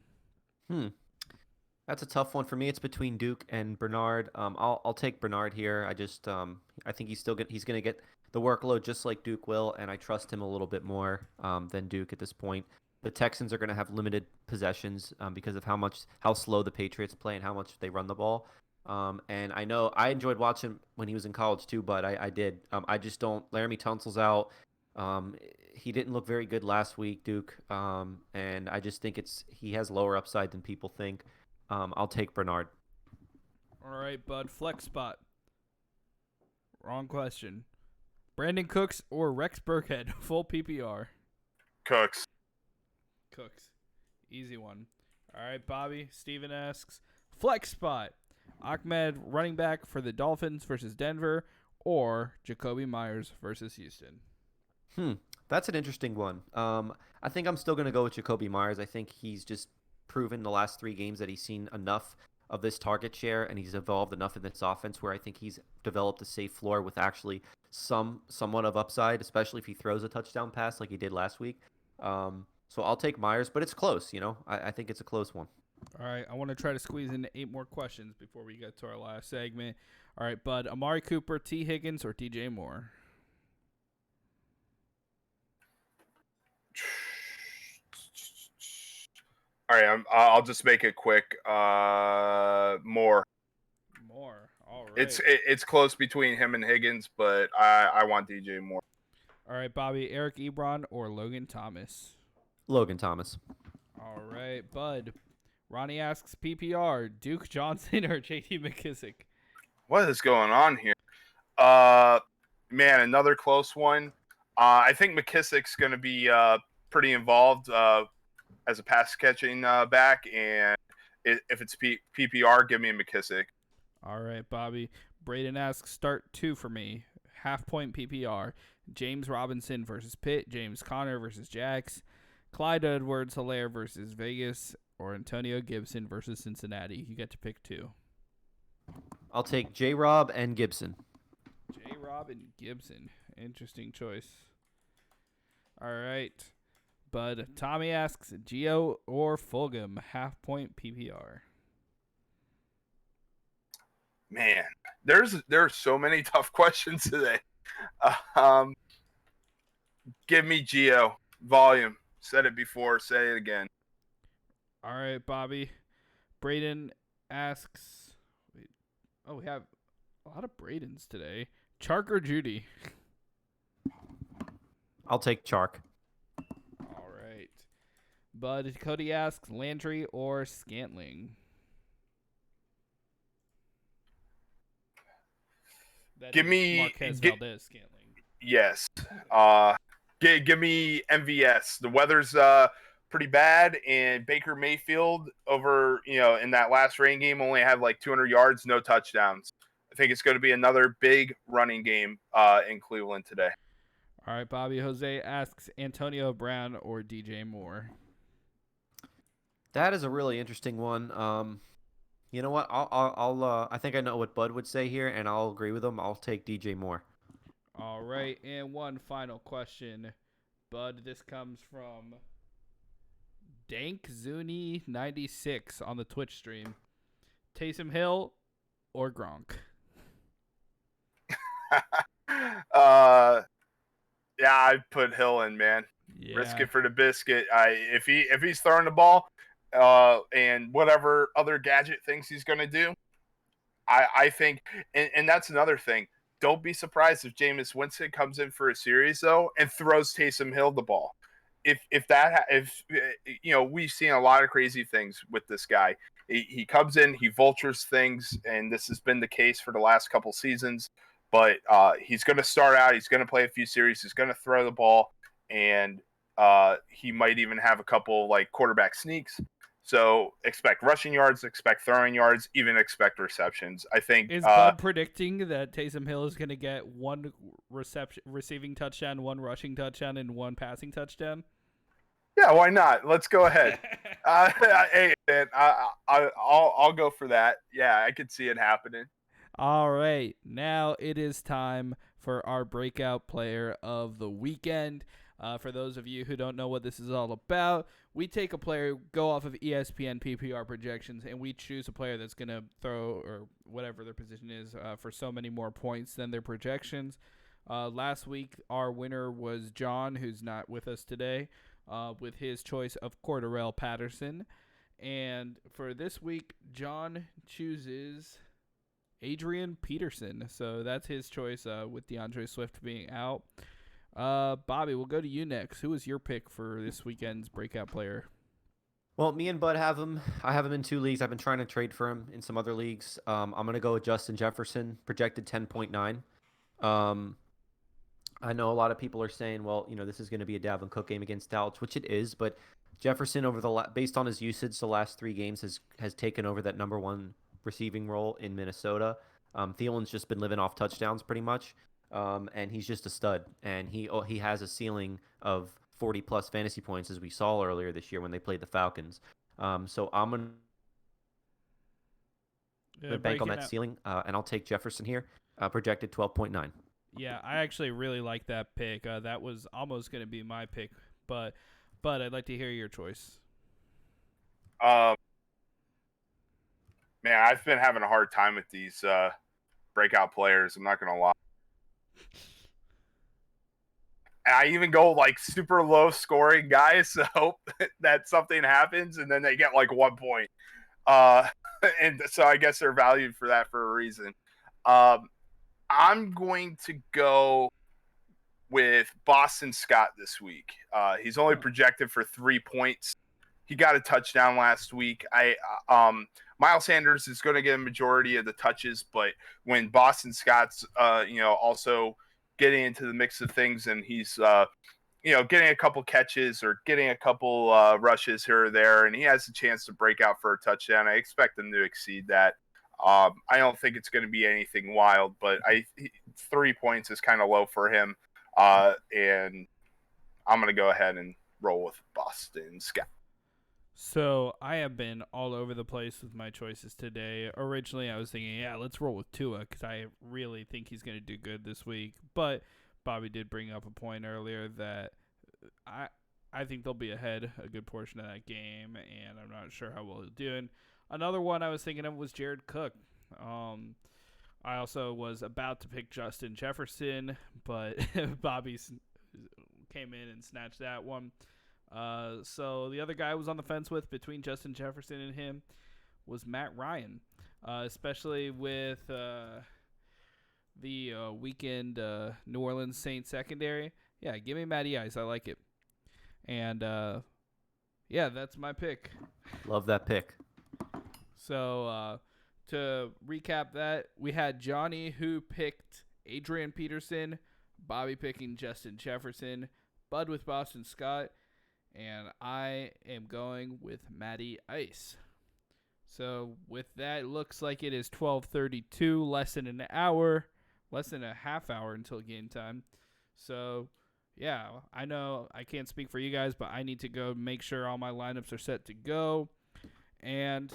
That's a tough one for me. It's between Duke and Bernard. I'll take Bernard here. I think he's gonna get the workload just like Duke will, and I trust him a little bit more than Duke at this point. The Texans are gonna have limited possessions because of how slow the Patriots play and how much they run the ball. And I know I enjoyed watching when he was in college too, but I did. I just don't. Laramie Tunsil's out. He didn't look very good last week, Duke. And I just think he has lower upside than people think. I'll take Bernard. All right, bud. Flex spot. Wrong question. Brandon Cooks or Rex Burkhead, full PPR. Cooks. Cooks. Easy one. All right, Bobby. Steven asks, flex spot. Ahmed running back for the Dolphins versus Denver, or Jacoby Myers versus Houston. That's an interesting one. I think I'm still going to go with Jacoby Myers. I think he's just proven the last 3 games that he's seen enough of this target share, and he's evolved enough in this offense where I think he's developed a safe floor with actually somewhat of upside, especially if he throws a touchdown pass like he did last week. So I'll take Myers, but it's close. I think it's a close one. All right, I want to try to squeeze in 8 more questions before we get to our last segment. All right, bud. Amari Cooper, T. Higgins, or DJ Moore? All right, I'll just make it quick. Moore. Moore. All right. It's close between him and Higgins, but I want DJ Moore. All right, Bobby. Eric Ebron or Logan Thomas? Logan Thomas. All right, bud. Ronnie asks PPR, Duke Johnson or J.D. McKissick? What is going on here? Man, another close one. I think McKissick's going to be pretty involved as a pass catching back, and if it's PPR, give me a McKissick. All right, Bobby. Braden asks, start 2 for me. Half point PPR. James Robinson versus Pitt. James Conner versus Jax. Clyde Edwards-Helaire versus Vegas. Or Antonio Gibson versus Cincinnati. You get to pick 2. I'll take J-Rob and Gibson. J-Rob and Gibson. Interesting choice. All right. Bud. Tommy asks, Gio or Fulgham, half point PPR. Man, there are so many tough questions today. Give me Gio. Volume. Said it before. Say it again. All right, Bobby. Braden asks, we have a lot of Bradens today. Chark or Judy? I'll take Chark. All right. Bud. Cody asks, Landry or Scantling? Give me Marquez Valdez Scantling. Yes. Give me MVS. The weather's pretty bad, and Baker Mayfield over in that last rain game only had like 200 yards, no touchdowns. I think it's going to be another big running game in Cleveland today. All right, Bobby. Jose asks Antonio Brown or DJ Moore. That is a really interesting one. You know what? I think I know what Bud would say here, and I'll agree with him. I'll take DJ Moore. All right, and one final question, Bud. This comes from Dank Zuni 96 on the Twitch stream. Taysom Hill or Gronk? Yeah, I'd put Hill in, man. Yeah. Risk it for the biscuit. If he's throwing the ball, and whatever other gadget thinks he's going to do, I think, and that's another thing. Don't be surprised if Jameis Winston comes in for a series though and throws Taysom Hill the ball. If we've seen a lot of crazy things with this guy. He comes in, he vultures things, and this has been the case for the last couple seasons. But he's going to start out. He's going to play a few series. He's going to throw the ball, and he might even have a couple like quarterback sneaks. So expect rushing yards, expect throwing yards, even expect receptions. I think is Bud predicting that Taysom Hill is going to get 1 receiving touchdown, 1 rushing touchdown, and 1 passing touchdown? Yeah, why not? Let's go ahead. Hey, man, I'll go for that. Yeah, I could see it happening. All right, now it is time for our breakout player of the weekend. For those of you who don't know what this is all about, we take a player, go off of ESPN PPR projections, and we choose a player that's going to throw, or whatever their position is, for so many more points than their projections. Last week, our winner was John, who's not with us today, with his choice of Cordarrelle Patterson. And for this week, John chooses Adrian Peterson. So that's his choice with DeAndre Swift being out. Bobby, we'll go to you next. Who was your pick for this weekend's breakout player? Well, me and Bud have him. I have him in 2 leagues. I've been trying to trade for him in some other leagues. I'm going to go with Justin Jefferson, projected 10.9. I know a lot of people are saying, well, this is going to be a Dalvin Cook game against Dallas, which it is, but Jefferson based on his usage the last 3 games has taken over that number 1 receiving role in Minnesota. Thielen's just been living off touchdowns pretty much. And he's just a stud, and he has a ceiling of 40 plus fantasy points, as we saw earlier this year when they played the Falcons. So I'm gonna bank on that ceiling, and I'll take Jefferson here, projected 12.9. Yeah, I actually really like that pick. That was almost going to be my pick, but I'd like to hear your choice. Man, I've been having a hard time with these breakout players. I'm not gonna lie. I even go like super low scoring guys to hope that something happens, and then they get like 1 point. And so I guess they're valued for that for a reason. I'm going to go with Boston Scott this week. He's only projected for 3 points. He got a touchdown last week. Miles Sanders is going to get a majority of the touches, but when Boston Scott's, also getting into the mix of things, and he's, getting a couple catches or getting a couple rushes here or there, and he has a chance to break out for a touchdown, I expect him to exceed that. I don't think it's going to be anything wild, but 3 points is kind of low for him, and I'm going to go ahead and roll with Boston Scott. So I have been all over the place with my choices today. Originally, I was thinking, let's roll with Tua because I really think he's going to do good this week. But Bobby did bring up a point earlier that I think they'll be ahead a good portion of that game, and I'm not sure how well he'll do. And another one I was thinking of was Jared Cook. I also was about to pick Justin Jefferson, but Bobby came in and snatched that one. So the other guy I was on the fence with between Justin Jefferson and him was Matt Ryan, especially with the weekend New Orleans Saints secondary. Yeah, give me Matty Ice. I like it. And, that's my pick. Love that pick. So to recap that, we had Johnny who picked Adrian Peterson, Bobby picking Justin Jefferson, Bud with Boston Scott, and I am going with Matty Ice. So with that, it looks like it is 12:32, less than a half hour until game time. So, yeah, I know I can't speak for you guys, but I need to go make sure all my lineups are set to go. And,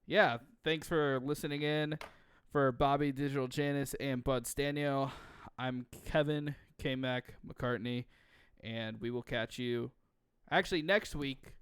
yeah, thanks for listening in. For Bobby Digital Janice and Bud Stanio, I'm Kevin K-Mac McCartney, and we will catch you actually next week.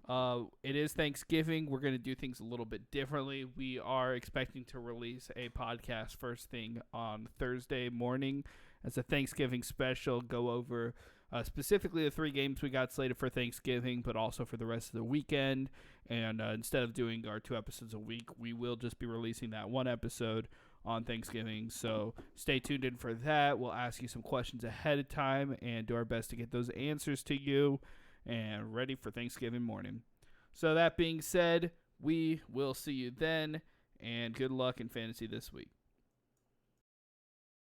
It is Thanksgiving. We're going to do things a little bit differently. We are expecting to release a podcast first thing on Thursday morning as a Thanksgiving special. Go over specifically the 3 games we got slated for Thanksgiving, but also for the rest of the weekend. And instead of doing our 2 episodes a week, we will just be releasing that 1 episode on Thanksgiving. So stay tuned in for that. We'll ask you some questions ahead of time and do our best to get those answers to you and ready for Thanksgiving morning. So that being said, we will see you then, and good luck in fantasy this week.